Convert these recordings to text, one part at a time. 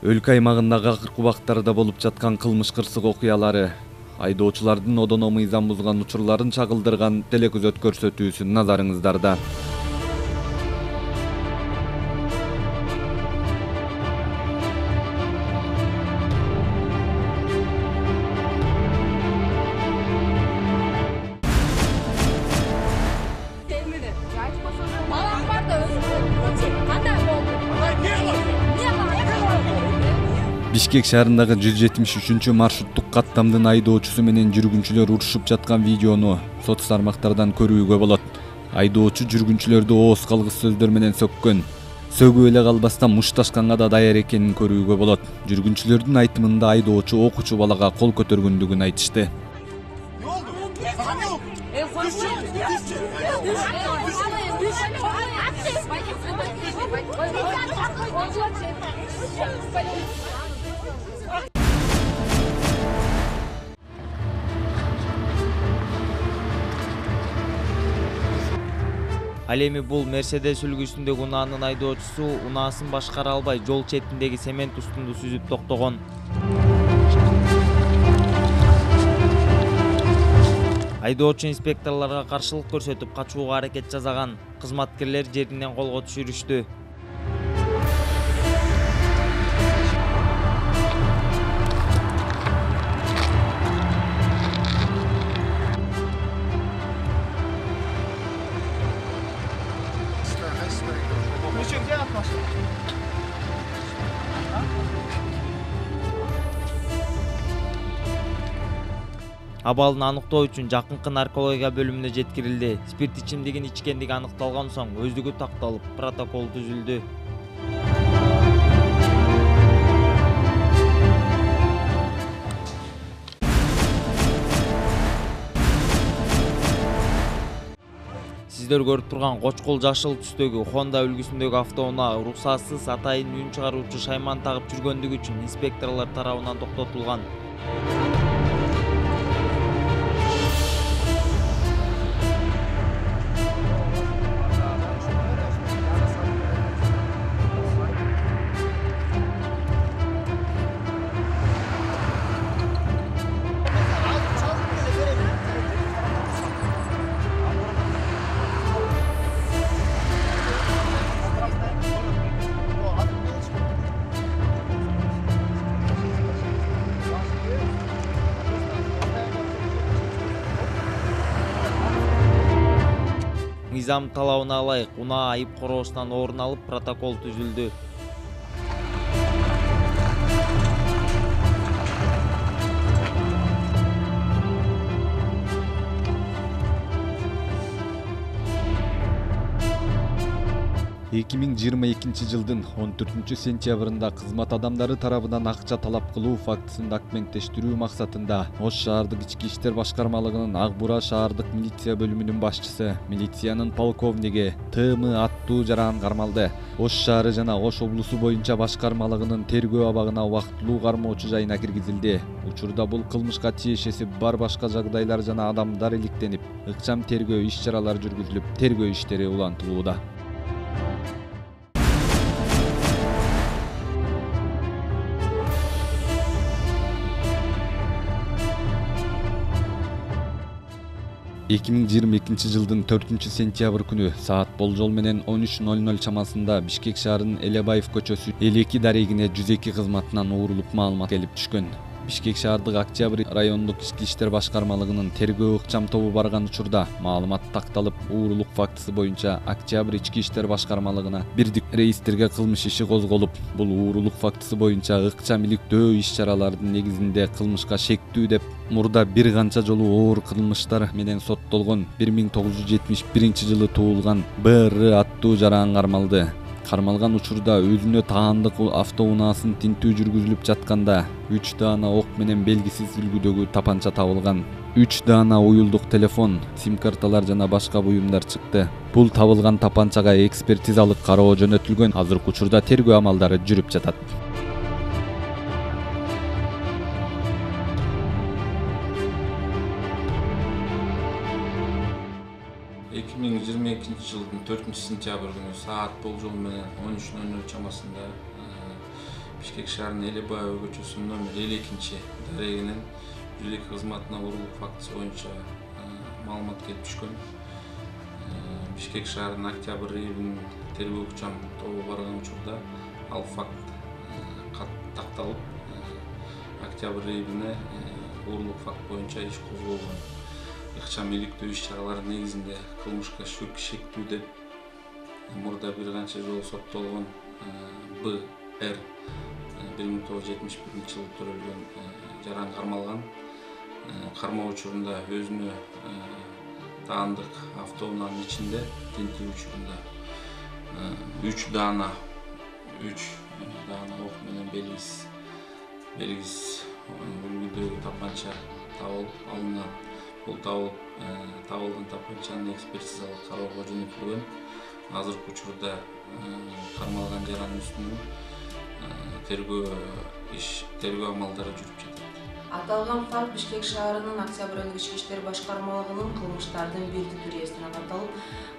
Өлкө аймагындагы акыркы убактарда болуп жаткан кылмыш кырсык окуялары, айдоочулардын одоно мыйзам бузган учурларын чагылдырган телекөзөт көрсөтүүсү назарыңыздарда. Бишкек шаарындагы 173 маршруттук каттамдын айдоочусу менен жүргүнчүлөр урушуп жаткан видеону соц тармактардан көрүүгө болот. Айдоочу жүргүнчүлөрдү ооз калгыс сөздөр менен сөккөн. Сөгүп эле калбастан мушташканга да даяр экенин көрүүгө болот. Жүргүнчүлөрдүн айтымында айдоочу окуучу балага кол көтөргөндүгүн айтышты. Ал эми бул Мерседес үлгүсүндөгү унаанын айдоочусу унаасын башкара албай жол четиндеги цемент устунду сүзүп токтогон. Айдоочу инспекторлорго каршылык көрсөтүп качууга аракет жасаган. Кызматкерлер жеринен колго түшүрүштү. Абалын аныктоо үчүн жакынкы наркология бөлүмүнө жеткирилди. Спирт ичимдигин ичкендиги аныкталган соң өздүгү такталып, протокол түзүлдү. Сиздер көрүп турган кочкол жашыл түстөгү Honda үлгүсүндөгү автоунаа уруксатсыз атайын үн чыгаруучу шайман тагып жүргөндүгү үчүн инспекторлор тарабынан токтотулган. Мыйзам талабына ылайык унаа айып короосунан орун алып, протокол түзүлдү. жылдын 14 сентябрында кызмат адамдары тарабынан акча талап кылуу фактысын документтештирүү максатында Ош шаардык ички иштер башкармалыгынын Ак Бура шаардык милиция бөлүмүнүн башчысы, милициянын полковниги ТМ аттуу жаран кармалды. Ош шаары жана Ош облусу боюнча башкармалыгынын тергөө абагына убактылуу кармоочу жайына киргизилди. Учурда бул кылмышка тиешеси бар башка жагдайлар жана адамдар иликтенип, ыкчам тергөө иш-чаралары жүргүзүлүп, тергөө иштери улантылууда. жылдын 4 сентябрь күнү саат болжол менен 13:00 чамасында Бишкек шаарынын Элебаев көчөсү 52 дарегине 102 кызматынан уурулуп маалымат келип түшкөн. Бишкек шаардык Октябрь райондук ички иштер башкармалыгынын тергөө ыкчам тобу барган учурда маалымат такталып, уурулук фактысы боюнча Октябрь ички иштер башкармалыгына бирдик реестрге кылмыш иши козголуп, бул уурулук фактысы боюнча ыкчам иликтөө иш-чаралардын негизинде кылмышка шектүү деп мурда бир канча жолу оор кылмыштар менен соттолгон 1971 жылы туулган БР аттуу жаран кармалды. Кармалган учурда өзүнө таандык автоунаасын тинтүү жүргүзүлүп жатканда 3 даана ок менен белгисиз үлгүдөгү тапанча табылган. 3 даана уюлдук телефон, сим-карталар жана башка буюмдар чыкты. Бул табылган тапанчага экспертизалык кароо жөнөтүлгөн. Азыркы учурда тергөө амалдары жүрүп жатат. 2022 жылдын 4 сентябрь күнү саат болжол менен 13:00 чамасында Бишкек шаарынын Элебаева көчөсүнүн номер 52 дарегинен жүзеки кызматына уурулук фактысы боюнча маалымат келип түшкөн. Бишкек шаарынын Октябрь районунун тергөө кучам тобу барган учурда ал факт такталып, Октябрь районуна уурулук факт боюнча иш козголгон. Ыкчам иликтөө иш-чаралары негизинде кылмышка шектүү деп мурда бир канча жолу соттолгон Б.Р. 1971 жылы төрөлгөн жаран кармалган. Кармоо учурунда өзүнө таандык автоунаанын ичинде тинтүү учурунда 3 даана ок менен белгис үлгүдөгү тапанча алынган. Бул табылган тапанчанын экспертизалык кароого жөнөтүлгөн. Азыркы учурда кармалган жарандын үстүнөн тергөө амалдары жүрүп жатат. Аталган факт Бишкек шаарынын Октябрь айылык ички иштер башкармалыгынын кылмыштардын бир түтү реестрине катталып,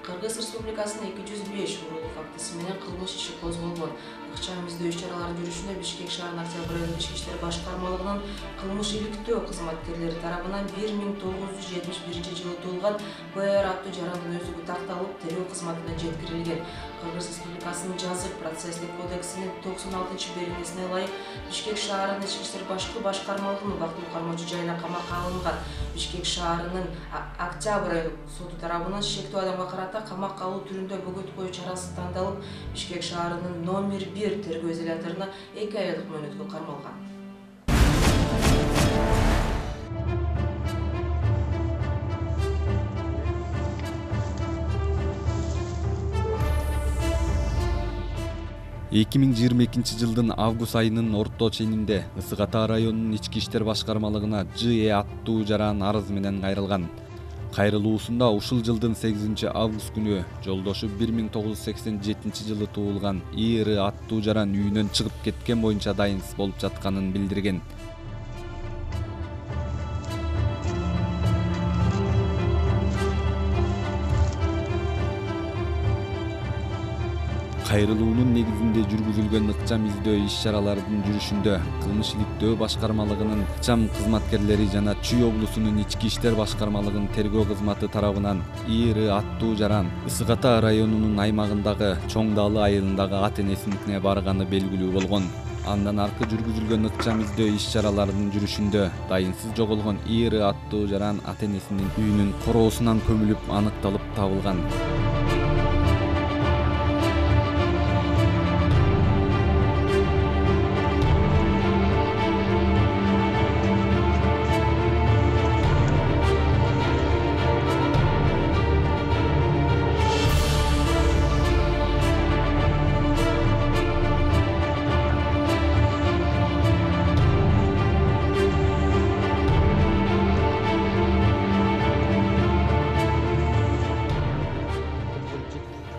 Кыргыз Республикасынын 205 уурулук фактысы менен кылмыш иши козголгон. Ыкчам издөө иш-чаралары жүрүшүндө Бишкек шаарынын Октябрь айылык ички иштер башкармалыгынын кылмыш иликтөө кызматкерлери тарабынан 1971 жылы туулган Б.Р. аттуу жарандын өздүгү такталып, тергөө кызматына жеткирилген. Кыргыз Республикасынын жазык процесстик кодексинин 96-беренесине ылайык Бишкек шаарынын ички иштер башкармалыгынын убактылуу кармоочу жайына камакка алынган. Бишкек шаарынын Октябрь айылык соту тарабынан шектүү адамга карата камакка алуу түрүндө бөгөт коюу чарасы тандалып, Бишкек шаарынын номер 1 тергөө изоляторуна 2 айлык мөөнөткө кармалган. Эки миң жыйырма экинчи жылдын август айынын орто ченинде Ысык Ата районунун ички иштер башкармалыгына Ж.Э. аттуу жаран арыз менен кайрылган. Кайрылуусунда ушул жылдын 8 август күнү жолдошу 1987 жылы туулган И.Р. аттуу жаран үйүнөн чыгып кеткен боюнча дайынсыз болуп жатканын билдирген. Кайрылуунун негизинде жүргүзүлгөн ыкчам издөө иш-чараларынын жүрүшүндө кылмыш иликтөө башкармалыгынын ыкчам кызматкерлери жана Чүй облусунун ички иштер башкармалыгынын тергөө кызматы тарабынан И.Р. аттуу жаран Ысык Ата районунун аймагындагы Чоң Даалы айылындагы ата-энесиникине барганы белгилүү болгон. Андан аркы жүргүзүлгөн ыкчам издөө иш-чараларынын жүрүшүндө дайынсыз жоголгон И.Р. аттуу жаран ата-энесинин үйүнүн короосунан көмүлүп аныкталып табылган.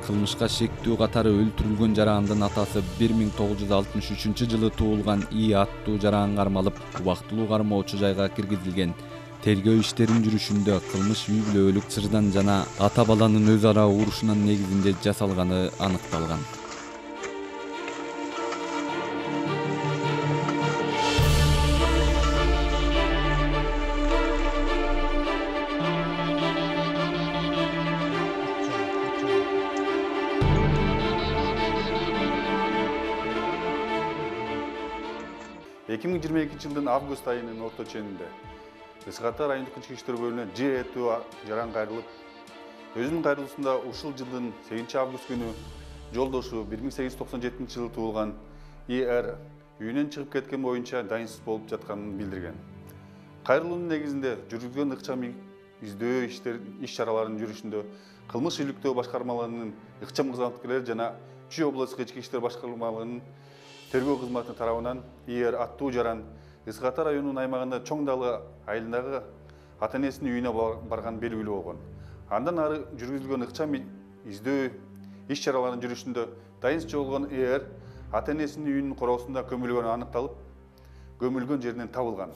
Кылмышка шектүү катары өлтүрүлгөн жарандын атасы 1963 жылы туулган И аттуу жаран кармалып, убактылуу кармоочу жайга киргизилген. Тергөө иштеринин жүрүшүндө кылмыш үй бүлөлүк чырдан жана ата баланын өз ара урушунун негизинде жасалганы аныкталган. Эки миң жыйырма экинчи жылдын август айынын орто ченинде Ысык Ата райондук ички иштер бөлүмүнө Ж аттуу жаран кайрылып, өзүнүн кайрылуусунда ушул жылдын 8 август күнү жолдошу 1897 жылы туулган И.Р. үйүнөн чыгып кеткен боюнча дайынсыз болуп жатканын билдирген. Кайрылуунун негизинде жүргүзгөн ыкчам издөө иш-чараларынын жүрүшүндө кылмыш иликтөө башкармалыгынын ыкчам кызматкерлери жана Чүй облустук ички иштер башкармалыгынын тергөө кызматы тарабынан И.Р. аттуу жаран Ысык Ата районунун аймагында Чоң Даалы айылындагы ата-энесинин үйүнө барган белгилүү болгон. Андан ары жүргүзүлгөн ыкчам издөө иш-чараларынын жүрүшүндө дайынсыз жоголгон И.Р. ата-энесинин үйүнүн короосунда көмүлгөнү аныкталып, көмүлгөн жеринен табылган.